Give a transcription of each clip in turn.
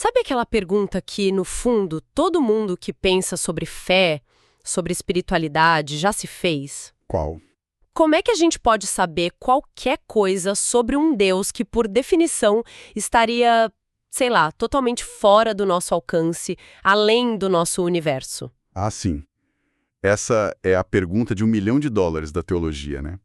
Sabe aquela pergunta que, no fundo, todo mundo que pensa sobre fé, sobre espiritualidade, já se fez? Qual? Como é que a gente pode saber qualquer coisa sobre um Deus que, por definição, estaria, sei lá, totalmente fora do nosso alcance, além do nosso universo? Ah, sim. Essa é a pergunta de $1 milhão da teologia, né?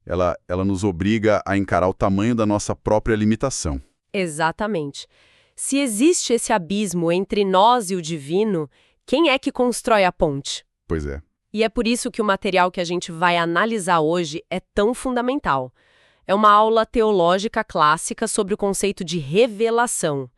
Ela nos obriga a encarar o tamanho da nossa própria limitação. Exatamente. Se existe esse abismo entre nós e o divino, quem é que constrói a ponte? Pois é. E é por isso que o material que a gente vai analisar hoje é tão fundamental. É uma aula teológica clássica sobre o conceito de revelação.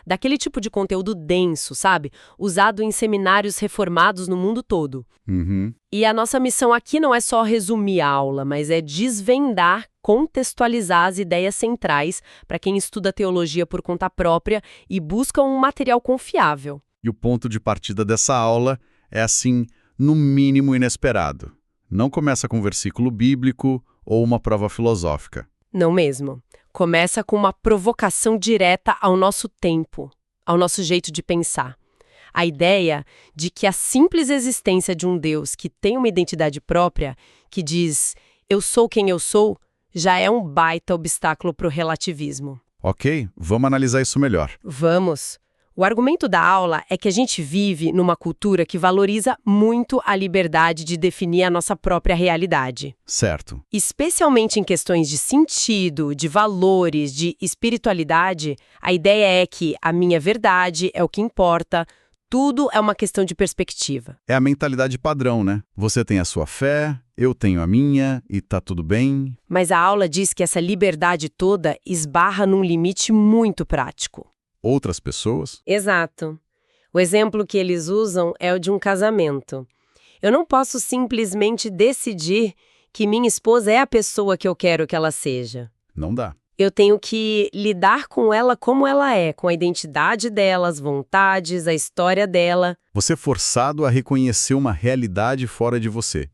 Daquele tipo de conteúdo denso, sabe? Usado em seminários reformados no mundo todo. Uhum. E a nossa missão aqui não é só resumir a aula, mas é desvendar, contextualizar as ideias centrais para quem estuda teologia por conta própria e busca um material confiável. E o ponto de partida dessa aula é, assim, no mínimo inesperado. Não começa com um versículo bíblico ou uma prova filosófica. Não mesmo. Começa com uma provocação direta ao nosso tempo, ao nosso jeito de pensar. A ideia de que a simples existência de um Deus que tem uma identidade própria, que diz "eu sou quem eu sou", já é um baita obstáculo para o relativismo. Ok, vamos analisar isso melhor. Vamos! O argumento da aula é que a gente vive numa cultura que valoriza muito a liberdade de definir a nossa própria realidade. Certo. Especialmente em questões de sentido, de valores, de espiritualidade, a ideia é que a minha verdade é o que importa, tudo é uma questão de perspectiva. É a mentalidade padrão, né? Você tem a sua fé, eu tenho a minha e tá tudo bem. Mas a aula diz que essa liberdade toda esbarra num limite muito prático. Outras pessoas? Exato. O exemplo que eles usam é o de um casamento. Eu não posso simplesmente decidir que minha esposa é a pessoa que eu quero que ela seja. Não dá. Eu tenho que lidar com ela como ela é, com a identidade dela, as vontades, a história dela. Você é forçado a reconhecer uma realidade fora de você.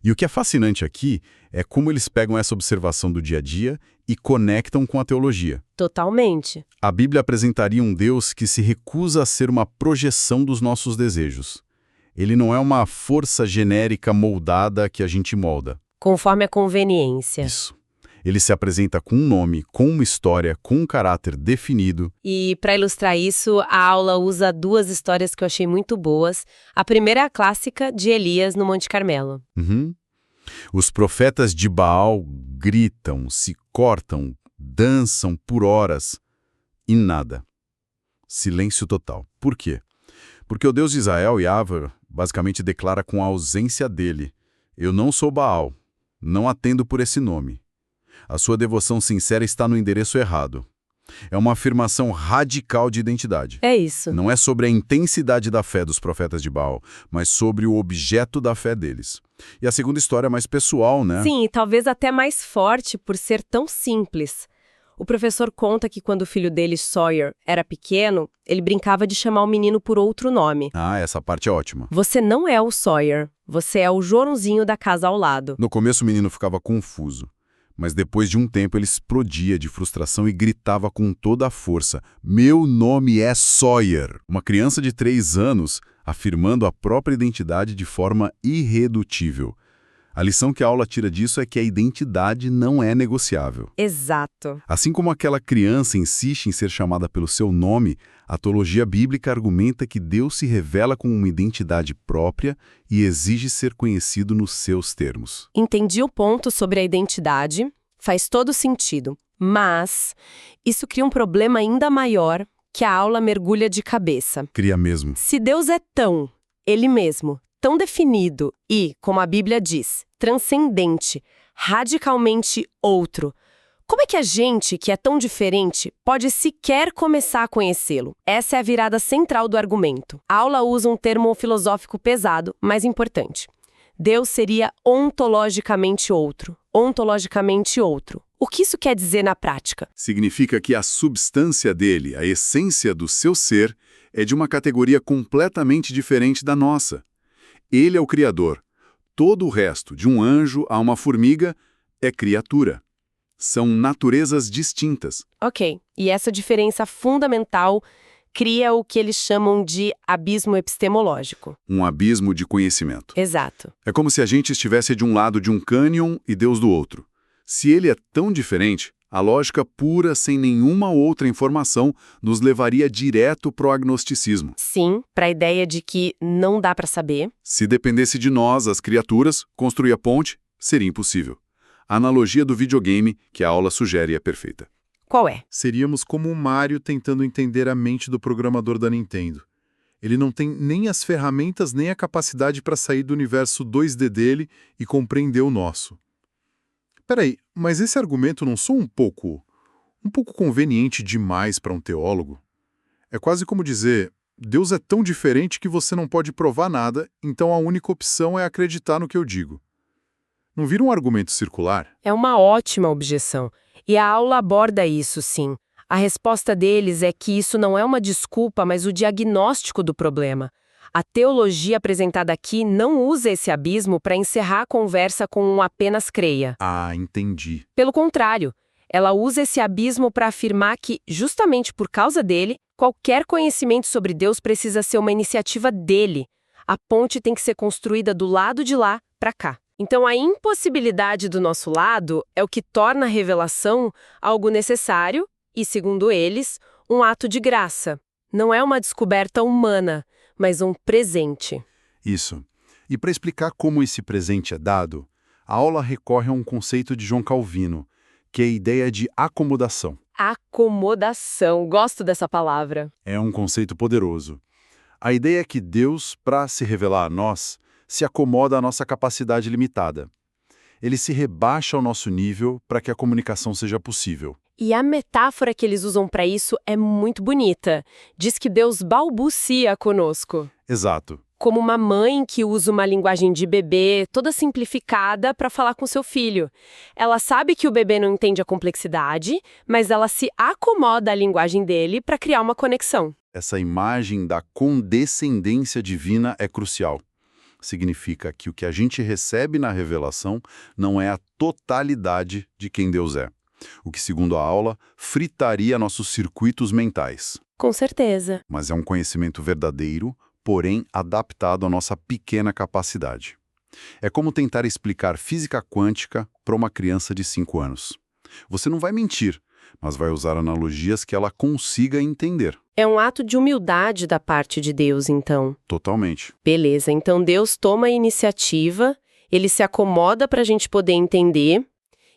E o que é fascinante aqui é como eles pegam essa observação do dia a dia e conectam com a teologia. Totalmente. A Bíblia apresentaria um Deus que se recusa a ser uma projeção dos nossos desejos. Ele não é uma força genérica moldada que a gente molda. Conforme a conveniência. Isso. Ele se apresenta com um nome, com uma história, com um caráter definido. E, para ilustrar isso, a aula usa duas histórias que eu achei muito boas. A primeira é a clássica de Elias no Monte Carmelo. Uhum. Os profetas de Baal gritam, se cortam, dançam por horas e nada. Silêncio total. Por quê? Porque o Deus de Israel, Yahvé, basicamente declara com a ausência dele: eu não sou Baal, não atendo por esse nome. A sua devoção sincera está no endereço errado. É uma afirmação radical de identidade. É isso. Não é sobre a intensidade da fé dos profetas de Baal, mas sobre o objeto da fé deles. E a segunda história é mais pessoal, né? Sim, e talvez até mais forte por ser tão simples. O professor conta que quando o filho dele, Sawyer, era pequeno, ele brincava de chamar o menino por outro nome. Ah, essa parte é ótima. Você não é o Sawyer, você é o Joãozinho da casa ao lado. No começo o menino ficava confuso, mas depois de um tempo ele explodia de frustração e gritava com toda a força: meu nome é Sawyer! Uma criança de 3 anos afirmando a própria identidade de forma irredutível. A lição que a aula tira disso é que a identidade não é negociável. Exato. Assim como aquela criança insiste em ser chamada pelo seu nome, a teologia bíblica argumenta que Deus se revela com uma identidade própria e exige ser conhecido nos seus termos. Entendi o ponto sobre a identidade, faz todo sentido. Mas isso cria um problema ainda maior que a aula mergulha de cabeça. Cria mesmo. Se Deus é Ele mesmo, tão definido e, como a Bíblia diz, transcendente, radicalmente outro, como é que a gente, que é tão diferente, pode sequer começar a conhecê-lo? Essa é a virada central do argumento. A aula usa um termo filosófico pesado, mas importante. Deus seria ontologicamente outro. Ontologicamente outro. O que isso quer dizer na prática? Significa que a substância dele, a essência do seu ser, é de uma categoria completamente diferente da nossa. Ele é o Criador. Todo o resto, de um anjo a uma formiga, é criatura. São naturezas distintas. Ok, e essa diferença fundamental cria o que eles chamam de abismo epistemológico. Um abismo de conhecimento. Exato. É como se a gente estivesse de um lado de um cânion e Deus do outro. Se ele é tão diferente, a lógica pura, sem nenhuma outra informação, nos levaria direto para o agnosticismo. Sim, para a ideia de que não dá para saber. Se dependesse de nós, as criaturas, construir a ponte seria impossível. A analogia do videogame que a aula sugere é perfeita. Qual é? Seríamos como o Mario tentando entender a mente do programador da Nintendo. Ele não tem nem as ferramentas nem a capacidade para sair do universo 2D dele e compreender o nosso. Peraí, mas esse argumento não soa um pouco conveniente demais para um teólogo? É quase como dizer, Deus é tão diferente que você não pode provar nada, então a única opção é acreditar no que eu digo. Não vira um argumento circular? É uma ótima objeção. E a aula aborda isso, sim. A resposta deles é que isso não é uma desculpa, mas o diagnóstico do problema. A teologia apresentada aqui não usa esse abismo para encerrar a conversa com um apenas creia. Ah, entendi. Pelo contrário, ela usa esse abismo para afirmar que, justamente por causa dele, qualquer conhecimento sobre Deus precisa ser uma iniciativa dele. A ponte tem que ser construída do lado de lá para cá. Então, a impossibilidade do nosso lado é o que torna a revelação algo necessário e, segundo eles, um ato de graça. Não é uma descoberta humana, mas um presente. Isso. E para explicar como esse presente é dado, a aula recorre a um conceito de João Calvino, que é a ideia de acomodação. Acomodação. Gosto dessa palavra. É um conceito poderoso. A ideia é que Deus, para se revelar a nós, se acomoda à nossa capacidade limitada. Ele se rebaixa ao nosso nível para que a comunicação seja possível. E a metáfora que eles usam para isso é muito bonita. Diz que Deus balbucia conosco. Exato. Como uma mãe que usa uma linguagem de bebê toda simplificada para falar com seu filho. Ela sabe que o bebê não entende a complexidade, mas ela se acomoda à linguagem dele para criar uma conexão. Essa imagem da condescendência divina é crucial. Significa que o que a gente recebe na revelação não é a totalidade de quem Deus é. O que, segundo a aula, fritaria nossos circuitos mentais. Com certeza. Mas é um conhecimento verdadeiro, porém adaptado à nossa pequena capacidade. É como tentar explicar física quântica para uma criança de 5 anos. Você não vai mentir, mas vai usar analogias que ela consiga entender. É um ato de humildade da parte de Deus, então. Totalmente. Beleza, então Deus toma a iniciativa, ele se acomoda para a gente poder entender,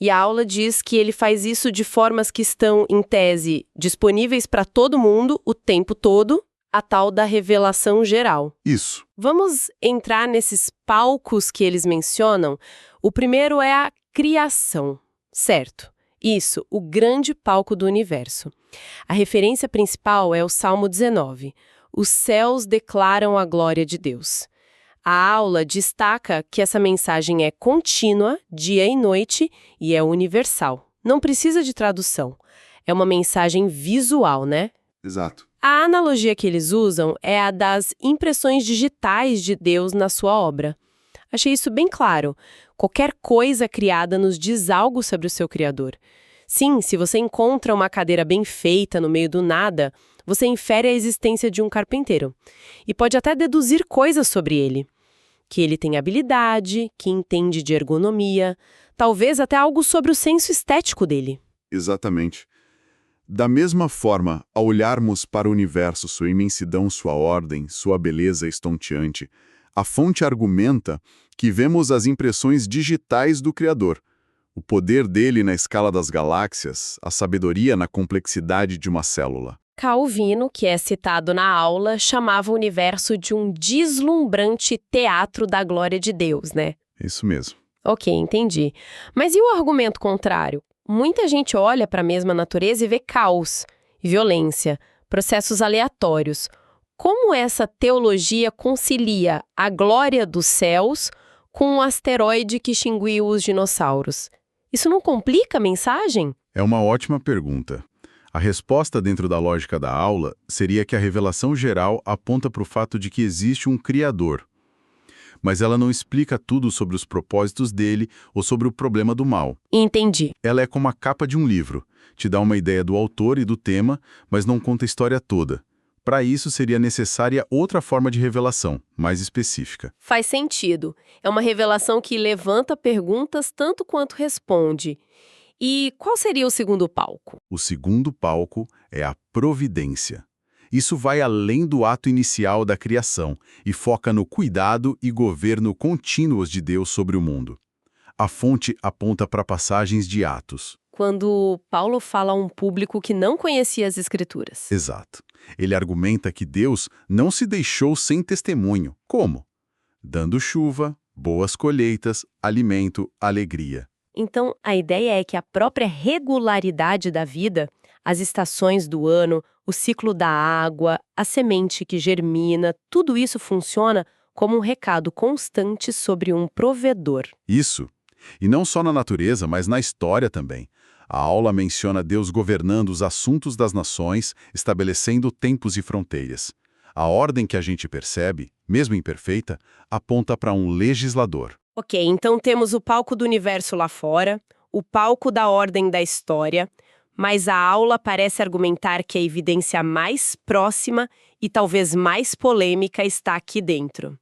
e a aula diz que ele faz isso de formas que estão, em tese, disponíveis para todo mundo o tempo todo, a tal da revelação geral. Isso. Vamos entrar nesses palcos que eles mencionam. O primeiro é a criação, certo? Isso, o grande palco do universo. A referência principal é o Salmo 19. Os céus declaram a glória de Deus. A aula destaca que essa mensagem é contínua, dia e noite, e é universal. Não precisa de tradução. É uma mensagem visual, né? Exato. A analogia que eles usam é a das impressões digitais de Deus na sua obra. Achei isso bem claro. Qualquer coisa criada nos diz algo sobre o seu Criador. Sim, se você encontra uma cadeira bem feita no meio do nada, você infere a existência de um carpinteiro. E pode até deduzir coisas sobre ele. Que ele tem habilidade, que entende de ergonomia, talvez até algo sobre o senso estético dele. Exatamente. Da mesma forma, ao olharmos para o universo, sua imensidão, sua ordem, sua beleza estonteante, a fonte argumenta que vemos as impressões digitais do Criador, o poder dele na escala das galáxias, a sabedoria na complexidade de uma célula. Calvino, que é citado na aula, chamava o universo de um deslumbrante teatro da glória de Deus, né? Isso mesmo. Ok, entendi. Mas e o argumento contrário? Muita gente olha para a mesma natureza e vê caos, violência, processos aleatórios. Como essa teologia concilia a glória dos céus com um asteroide que extinguiu os dinossauros? Isso não complica a mensagem? É uma ótima pergunta. A resposta dentro da lógica da aula seria que a revelação geral aponta para o fato de que existe um Criador. Mas ela não explica tudo sobre os propósitos dele ou sobre o problema do mal. Entendi. Ela é como a capa de um livro. Te dá uma ideia do autor e do tema, mas não conta a história toda. Para isso, seria necessária outra forma de revelação, mais específica. Faz sentido. É uma revelação que levanta perguntas tanto quanto responde. E qual seria o segundo palco? O segundo palco é a providência. Isso vai além do ato inicial da criação e foca no cuidado e governo contínuos de Deus sobre o mundo. A fonte aponta para passagens de Atos. Quando Paulo fala a um público que não conhecia as Escrituras. Exato. Ele argumenta que Deus não se deixou sem testemunho. Como? Dando chuva, boas colheitas, alimento, alegria. Então, a ideia é que a própria regularidade da vida, as estações do ano, o ciclo da água, a semente que germina, tudo isso funciona como um recado constante sobre um provedor. Isso. E não só na natureza, mas na história também. A aula menciona Deus governando os assuntos das nações, estabelecendo tempos e fronteiras. A ordem que a gente percebe, mesmo imperfeita, aponta para um legislador. Ok, então temos o palco do universo lá fora, o palco da ordem da história, mas a aula parece argumentar que a evidência mais próxima e talvez mais polêmica está aqui dentro,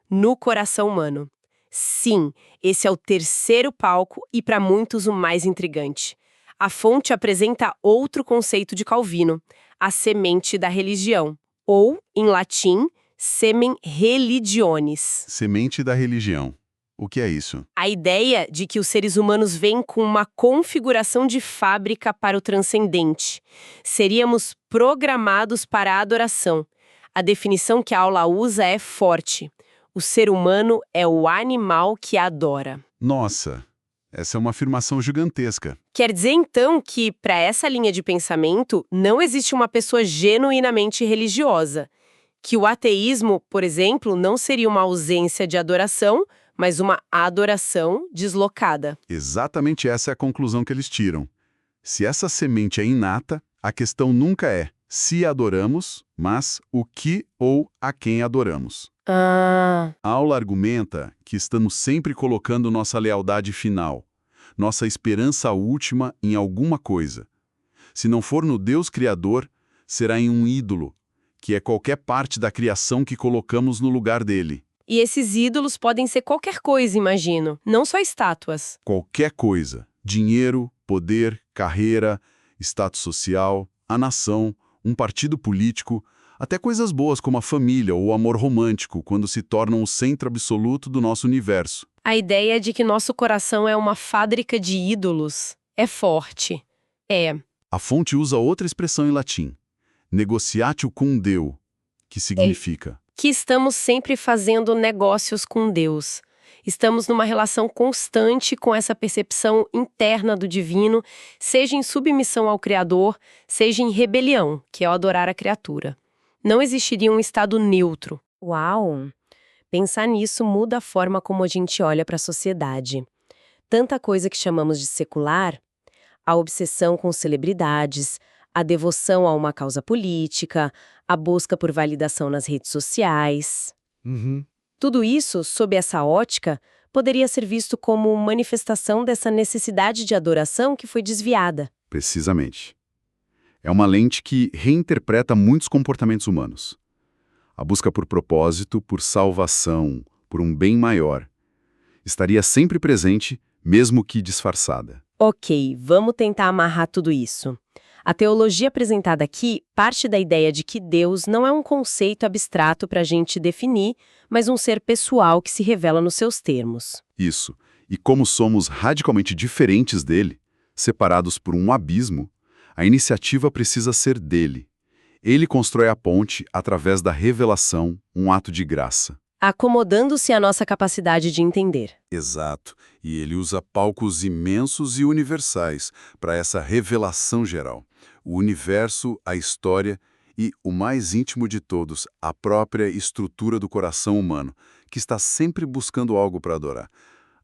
no coração humano. Sim, esse é o terceiro palco e para muitos o mais intrigante. A fonte apresenta outro conceito de Calvino, a semente da religião, ou, em latim, semen religionis. Semente da religião. O que é isso? A ideia de que os seres humanos vêm com uma configuração de fábrica para o transcendente. Seríamos programados para a adoração. A definição que a aula usa é forte. O ser humano é o animal que adora. Nossa, essa é uma afirmação gigantesca. Quer dizer, então, que, para essa linha de pensamento, não existe uma pessoa genuinamente religiosa. Que o ateísmo, por exemplo, não seria uma ausência de adoração, mas uma adoração deslocada. Exatamente essa é a conclusão que eles tiram. Se essa semente é inata, a questão nunca é se adoramos, mas o que ou a quem adoramos. A aula argumenta que estamos sempre colocando nossa lealdade final, nossa esperança última em alguma coisa. Se não for no Deus Criador, será em um ídolo, que é qualquer parte da criação que colocamos no lugar dele. E esses ídolos podem ser qualquer coisa, imagino, não só estátuas. Qualquer coisa. Dinheiro, poder, carreira, status social, a nação, um partido político, até coisas boas como a família ou o amor romântico, quando se tornam o centro absoluto do nosso universo. A ideia de que nosso coração é uma fábrica de ídolos é forte. A fonte usa outra expressão em latim, negociatio cum Deo, que significa Que estamos sempre fazendo negócios com Deus. Estamos numa relação constante com essa percepção interna do divino, seja em submissão ao Criador, seja em rebelião, que é o adorar a criatura. Não existiria um estado neutro. Uau! Pensar nisso muda a forma como a gente olha para a sociedade. Tanta coisa que chamamos de secular, a obsessão com celebridades, a devoção a uma causa política, a busca por validação nas redes sociais. Tudo isso, sob essa ótica, poderia ser visto como manifestação dessa necessidade de adoração que foi desviada. precisamente. É uma lente que reinterpreta muitos comportamentos humanos. A busca por propósito, por salvação, por um bem maior, estaria sempre presente, mesmo que disfarçada. Ok, vamos tentar amarrar tudo isso. A teologia apresentada aqui parte da ideia de que Deus não é um conceito abstrato para a gente definir, mas um ser pessoal que se revela nos seus termos. Isso. E como somos radicalmente diferentes dele, separados por um abismo, a iniciativa precisa ser dele. Ele constrói a ponte através da revelação, um ato de graça. Acomodando-se à nossa capacidade de entender. Exato. E ele usa palcos imensos e universais para essa revelação geral. O universo, a história e, o mais íntimo de todos, a própria estrutura do coração humano, que está sempre buscando algo para adorar.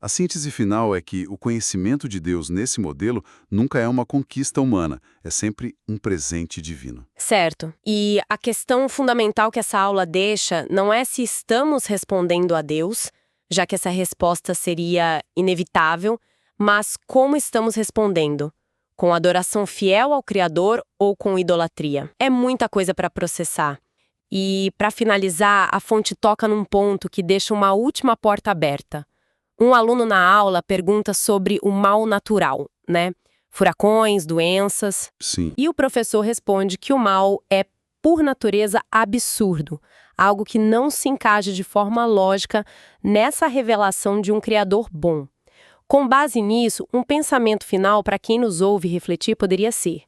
A síntese final é que o conhecimento de Deus nesse modelo nunca é uma conquista humana, é sempre um presente divino. Certo. E a questão fundamental que essa aula deixa não é se estamos respondendo a Deus, já que essa resposta seria inevitável, mas como estamos respondendo. Com adoração fiel ao Criador ou com idolatria? É muita coisa para processar. E, para finalizar, a fonte toca num ponto que deixa uma última porta aberta. Um aluno na aula pergunta sobre o mal natural, né? Furacões, doenças. Sim. E o professor responde que o mal é, por natureza, absurdo, algo que não se encaixa de forma lógica nessa revelação de um Criador bom. Com base nisso, um pensamento final para quem nos ouve refletir poderia ser: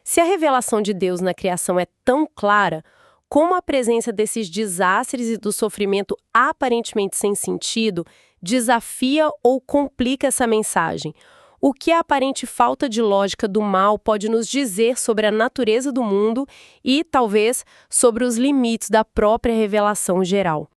se a revelação de Deus na criação é tão clara, como a presença desses desastres e do sofrimento aparentemente sem sentido desafia ou complica essa mensagem? O que a aparente falta de lógica do mal pode nos dizer sobre a natureza do mundo e, talvez, sobre os limites da própria revelação geral?